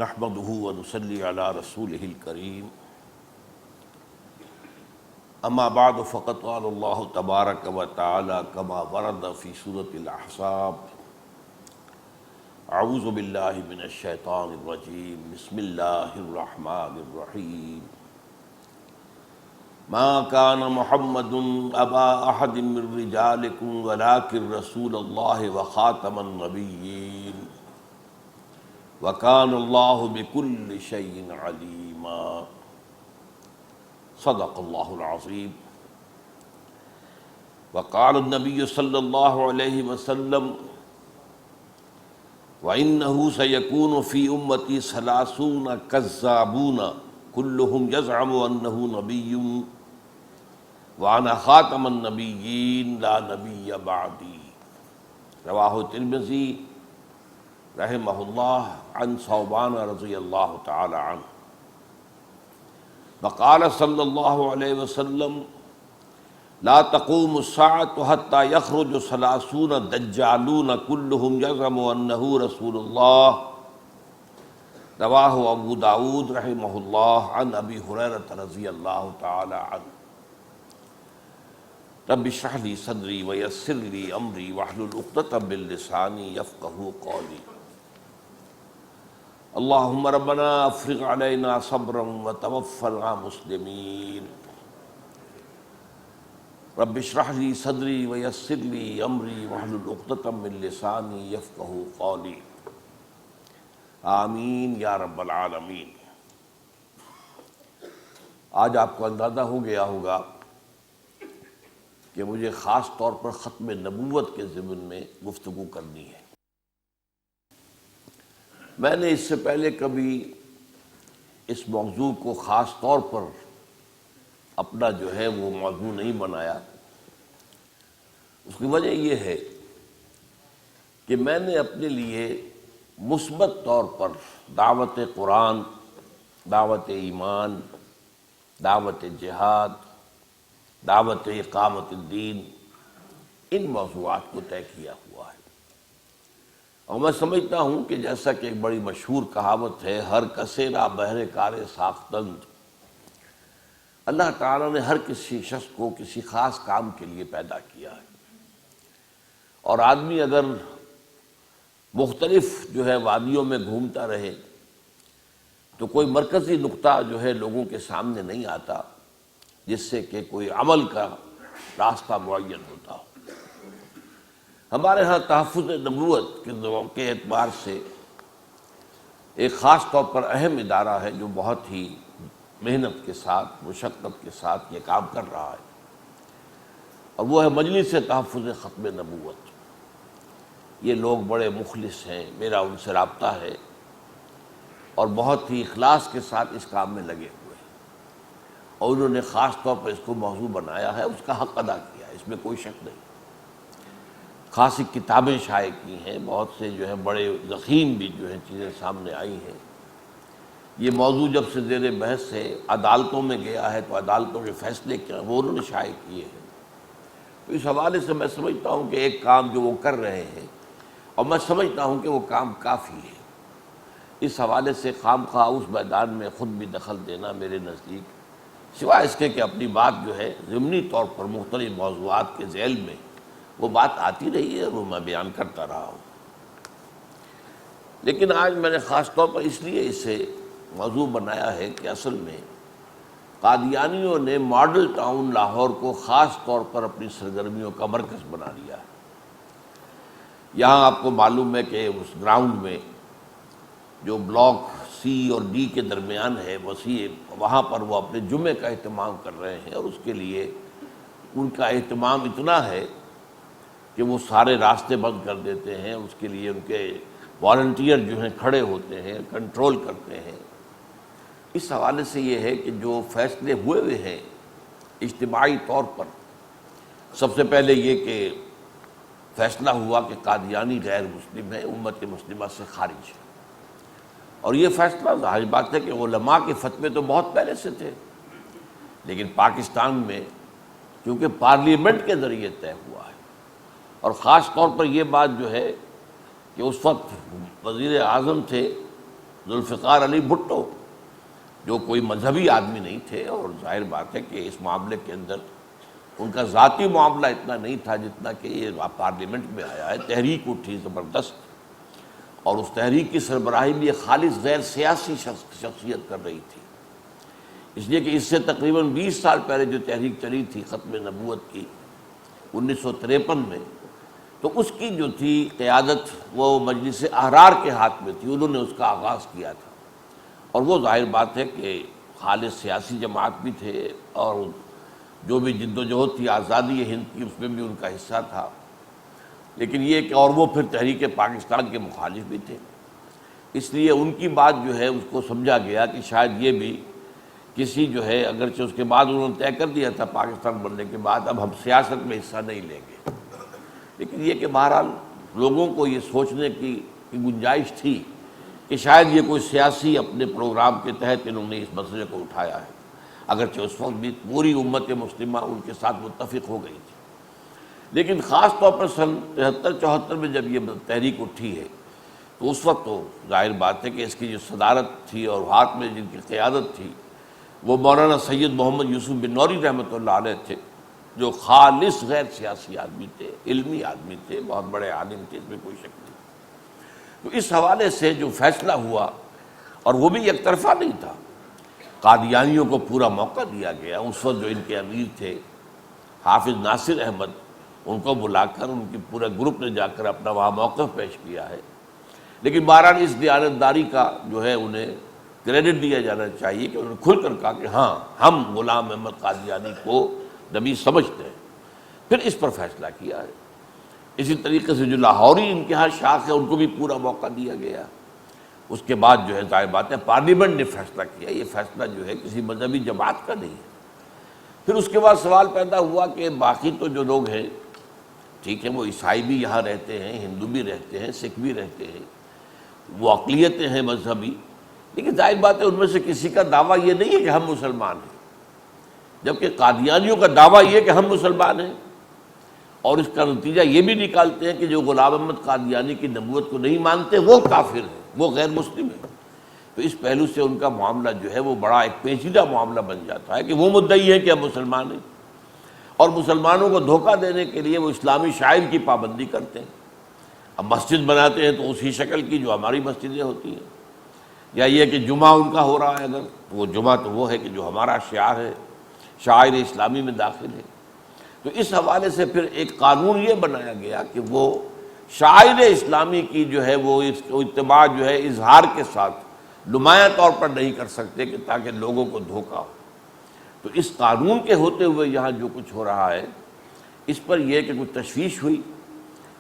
نحمده ونصلي على رسوله الكريم اما بعد فقد قال الله تبارك وتعالى كما ورد في سورة الأحزاب اعوذ بالله من الشيطان الرجيم بسم الله الرحمن الرحيم ما كان محمد أبا أحد من رجالكم ولكن رسول الله وخاتم النبيين وَكَانَ اللَّهُ بِكُلِّ شَيْءٍ عَلِيمًا صدق اللہ العظیم۔ وقال النبی صلی اللہ علیہ وسلم وَإِنَّهُ سَيَكُونُ فِي أُمَّتِي ثَلَاثُونَ كَذَّابُونَ كُلُّهُمْ يَزْعُمُ أَنَّهُ نَبِيٌّ وَأَنَا خَاتَمُ النَّبِيِّينَ لَا نَبِيَّ بَعْدِي رواہ ترمذی رحمہ اللہ عن ثوبان رضی اللہ تعالی عنہ وقال صلی اللہ علیہ وسلم لا تقوم الساعة حتى يخرج 30 دجالون كلهم يزعم أنه رسول الله رواہ ابو داود رحمہ اللہ عن ابی ہریرہ رضی اللہ تعالی عنہ رب اشرح لي صدری ویسر لي امری واحلل عقدۃ من لسانی یفقہوا قولی اللہم ربنا افرغ علینا صبرا وتوفنا مسلمین رب اشرح لي صدری ویسر لي امری واحلل عقدۃ من لسانی یفقہوا قولی آمین یا رب العالمین۔ آج آپ کو اندازہ ہو گیا ہوگا کہ مجھے خاص طور پر ختم نبوت کے ضمن میں گفتگو کرنی ہے۔ میں نے اس سے پہلے کبھی اس موضوع کو خاص طور پر اپنا جو ہے وہ موضوع نہیں بنایا۔ اس کی وجہ یہ ہے کہ میں نے اپنے لیے مثبت طور پر دعوت قرآن، دعوت ایمان، دعوت جہاد، دعوت اقامت الدین، ان موضوعات کو طے کیا ہوا ہے۔ اور میں سمجھتا ہوں کہ جیسا کہ ایک بڑی مشہور کہاوت ہے، ہر کسے را بہر کار ساختند، اللہ تعالیٰ نے ہر کسی شخص کو کسی خاص کام کے لیے پیدا کیا ہے، اور آدمی اگر مختلف جو ہے وادیوں میں گھومتا رہے تو کوئی مرکزی نقطہ جو ہے لوگوں کے سامنے نہیں آتا جس سے کہ کوئی عمل کا راستہ معین ہوتا ہو۔ ہمارے ہاں تحفظ نبوت کے اعتبار سے ایک خاص طور پر اہم ادارہ ہے جو بہت ہی محنت کے ساتھ، مشقت کے ساتھ یہ کام کر رہا ہے، اور وہ ہے مجلس تحفظ ختم نبوت۔ یہ لوگ بڑے مخلص ہیں، میرا ان سے رابطہ ہے، اور بہت ہی اخلاص کے ساتھ اس کام میں لگے ہوئے ہیں، اور انہوں نے خاص طور پر اس کو موضوع بنایا ہے، اس کا حق ادا کیا ہے، اس میں کوئی شک نہیں۔ خاصی کتابیں شائع کی ہیں، بہت سے جو ہے بڑے ضخیم بھی جو ہیں چیزیں سامنے آئی ہیں۔ یہ موضوع جب سے زیر بحث ہے، عدالتوں میں گیا ہے تو عدالتوں کے فیصلے کیا وہ انہوں نے شائع کیے ہیں۔ تو اس حوالے سے میں سمجھتا ہوں کہ ایک کام جو وہ کر رہے ہیں، اور میں سمجھتا ہوں کہ وہ کام کافی ہے۔ اس حوالے سے خام خواہ اس میدان میں خود بھی دخل دینا میرے نزدیک، سوائے اس کے کہ اپنی بات جو ہے ضمنی طور پر مختلف موضوعات کے ذیل میں وہ بات آتی رہی ہے، وہ میں بیان کرتا رہا ہوں۔ لیکن آج میں نے خاص طور پر اس لیے اسے موضوع بنایا ہے کہ اصل میں قادیانیوں نے ماڈل ٹاؤن لاہور کو خاص طور پر اپنی سرگرمیوں کا مرکز بنا لیا ہے۔ یہاں آپ کو معلوم ہے کہ اس گراؤنڈ میں جو بلاک سی اور ڈی کے درمیان ہے وسیع، وہاں پر وہ اپنے جمعے کا اہتمام کر رہے ہیں، اور اس کے لیے ان کا اہتمام اتنا ہے کہ وہ سارے راستے بند کر دیتے ہیں، اس کے لیے ان کے والنٹیئر جو ہیں کھڑے ہوتے ہیں، کنٹرول کرتے ہیں۔ اس حوالے سے یہ ہے کہ جو فیصلے ہوئے ہیں اجتماعی طور پر، سب سے پہلے یہ کہ فیصلہ ہوا کہ قادیانی غیر مسلم ہے، امت مسلمہ سے خارج ہے، اور یہ فیصلہ ظاہر بات ہے کہ علماء کے فتوے تو بہت پہلے سے تھے، لیکن پاکستان میں کیونکہ پارلیمنٹ کے ذریعے طے ہوا ہے، اور خاص طور پر یہ بات جو ہے کہ اس وقت وزیر اعظم تھے ذوالفقار علی بھٹو، جو کوئی مذہبی آدمی نہیں تھے، اور ظاہر بات ہے کہ اس معاملے کے اندر ان کا ذاتی معاملہ اتنا نہیں تھا جتنا کہ یہ پارلیمنٹ میں آیا ہے، تحریک اٹھی زبردست، اور اس تحریک کی سربراہی بھی ایک خالص غیر سیاسی شخصیت کر رہی تھی، اس لیے کہ اس سے تقریباً 20 سال پہلے جو تحریک چلی تھی ختم نبوت کی 1953 میں، تو اس کی جو تھی قیادت وہ مجلس احرار کے ہاتھ میں تھی، انہوں نے اس کا آغاز کیا تھا، اور وہ ظاہر بات ہے کہ خالص سیاسی جماعت بھی تھے، اور جو بھی جد و جہد تھی آزادی ہند کی اس میں بھی ان کا حصہ تھا، لیکن یہ کہ اور وہ پھر تحریک پاکستان کے مخالف بھی تھے، اس لیے ان کی بات جو ہے اس کو سمجھا گیا کہ شاید یہ بھی کسی جو ہے، اگرچہ اس کے بعد انہوں نے طے کر دیا تھا پاکستان بننے کے بعد اب ہم سیاست میں حصہ نہیں لیں گے، لیکن یہ کہ بہرحال لوگوں کو یہ سوچنے کی گنجائش تھی کہ شاید یہ کوئی سیاسی اپنے پروگرام کے تحت انہوں نے اس مسئلے کو اٹھایا ہے، اگرچہ اس وقت بھی پوری امت مسلمہ ان کے ساتھ متفق ہو گئی تھی، لیکن خاص طور پر سن 73-74 میں جب یہ تحریک اٹھی ہے تو اس وقت تو ظاہر بات ہے کہ اس کی جو صدارت تھی اور ہاتھ میں جن کی قیادت تھی وہ مولانا سید محمد یوسف بن نوری رحمۃ اللہ علیہ تھے، جو خالص غیر سیاسی آدمی تھے، علمی آدمی تھے، بہت بڑے عالم تھے، اس میں کوئی شک نہیں۔ تو اس حوالے سے جو فیصلہ ہوا، اور وہ بھی یک طرفہ نہیں تھا، قادیانیوں کو پورا موقع دیا گیا، اس وقت جو ان کے امیر تھے حافظ ناصر احمد، ان کو بلا کر ان کی پورا گروپ نے جا کر اپنا وہاں موقف پیش کیا ہے، لیکن بہرحال اس دیانتداری کا جو ہے انہیں کریڈٹ دیا جانا چاہیے کہ انہوں نے کھل کر کہا کہ ہاں ہم غلام احمد قادیانی کو نبی سمجھتے ہیں، پھر اس پر فیصلہ کیا ہے۔ اسی طریقے سے جو لاہوری ان کے ہاں شاخ ہے ان کو بھی پورا موقع دیا گیا، اس کے بعد جو ہے ظاہر بات ہے پارلیمنٹ نے فیصلہ کیا، یہ فیصلہ جو ہے کسی مذہبی جماعت کا نہیں ہے۔ پھر اس کے بعد سوال پیدا ہوا کہ باقی تو جو لوگ ہیں ٹھیک ہے، وہ عیسائی بھی یہاں رہتے ہیں، ہندو بھی رہتے ہیں، سکھ بھی رہتے ہیں، وہ اقلیتیں ہیں مذہبی، لیکن ظاہر بات ہے ان میں سے کسی کا دعویٰ یہ نہیں ہے کہ ہم مسلمان ہیں، جبکہ قادیانیوں کا دعویٰ یہ کہ ہم مسلمان ہیں، اور اس کا نتیجہ یہ بھی نکالتے ہیں کہ جو غلام احمد قادیانی کی نبوت کو نہیں مانتے وہ کافر ہیں، وہ غیر مسلم ہیں۔ تو اس پہلو سے ان کا معاملہ جو ہے وہ بڑا ایک پیچیدہ معاملہ بن جاتا ہے کہ وہ مدعی ہے کہ ہم مسلمان ہیں، اور مسلمانوں کو دھوکہ دینے کے لیے وہ اسلامی شاعر کی پابندی کرتے ہیں، اب مسجد بناتے ہیں تو اسی شکل کی جو ہماری مسجدیں ہوتی ہیں، یا یہ کہ جمعہ ان کا ہو رہا ہے اگر تو وہ جمعہ تو وہ ہے کہ جو ہمارا شعار ہے، شاعر اسلامی میں داخل ہے۔ تو اس حوالے سے پھر ایک قانون یہ بنایا گیا کہ وہ شاعر اسلامی کی جو ہے وہ اس کو اتباع جو ہے اظہار کے ساتھ نمایاں طور پر نہیں کر سکتے کہ تاکہ لوگوں کو دھوکہ ہو۔ تو اس قانون کے ہوتے ہوئے یہاں جو کچھ ہو رہا ہے اس پر یہ کہ کچھ تشویش ہوئی،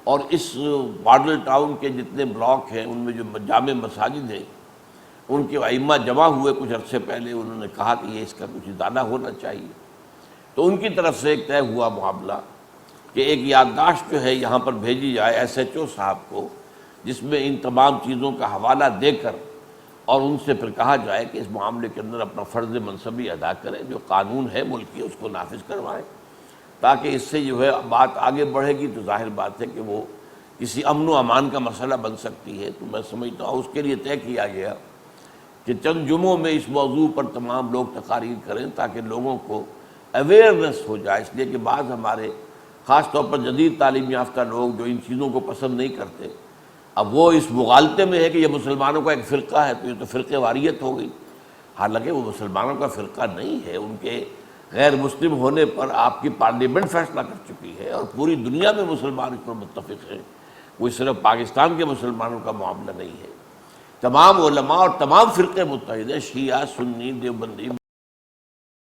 اور اس ماڈل ٹاؤن کے جتنے بلاک ہیں ان میں جو جامع مساجد ہیں ان کے ائمہ جمع ہوئے کچھ عرصے پہلے، انہوں نے کہا کہ یہ اس کا کچھ ادارہ ہونا چاہیے، تو ان کی طرف سے ایک طے ہوا معاملہ کہ ایک یادداشت جو ہے یہاں پر بھیجی جائے ایس ایچ او صاحب کو، جس میں ان تمام چیزوں کا حوالہ دے کر اور ان سے پھر کہا جائے کہ اس معاملے کے اندر اپنا فرض منصبی ادا کریں، جو قانون ہے ملکی اس کو نافذ کروائیں، تاکہ اس سے جو ہے بات آگے بڑھے گی تو ظاہر بات ہے کہ وہ کسی امن و امان کا مسئلہ بن سکتی ہے۔ تو میں سمجھتا ہوں اس کے لیے طے کیا گیا کہ چند جمعوں میں اس موضوع پر تمام لوگ تقاریر کریں تاکہ لوگوں کو اویئرنیس ہو جائے، اس لیے کہ بعض ہمارے خاص طور پر جدید تعلیم یافتہ لوگ جو ان چیزوں کو پسند نہیں کرتے، اب وہ اس مغالطے میں ہے کہ یہ مسلمانوں کا ایک فرقہ ہے، تو یہ تو فرقے واریت ہو گئی، حالانکہ وہ مسلمانوں کا فرقہ نہیں ہے، ان کے غیر مسلم ہونے پر آپ کی پارلیمنٹ فیصلہ کر چکی ہے اور پوری دنیا میں مسلمان اس پر متفق ہیں، کوئی صرف پاکستان کے مسلمانوں کا معاملہ نہیں ہے، تمام علماء اور تمام فرقے متحد ہیں، شیعہ، سنی، دیوبندی۔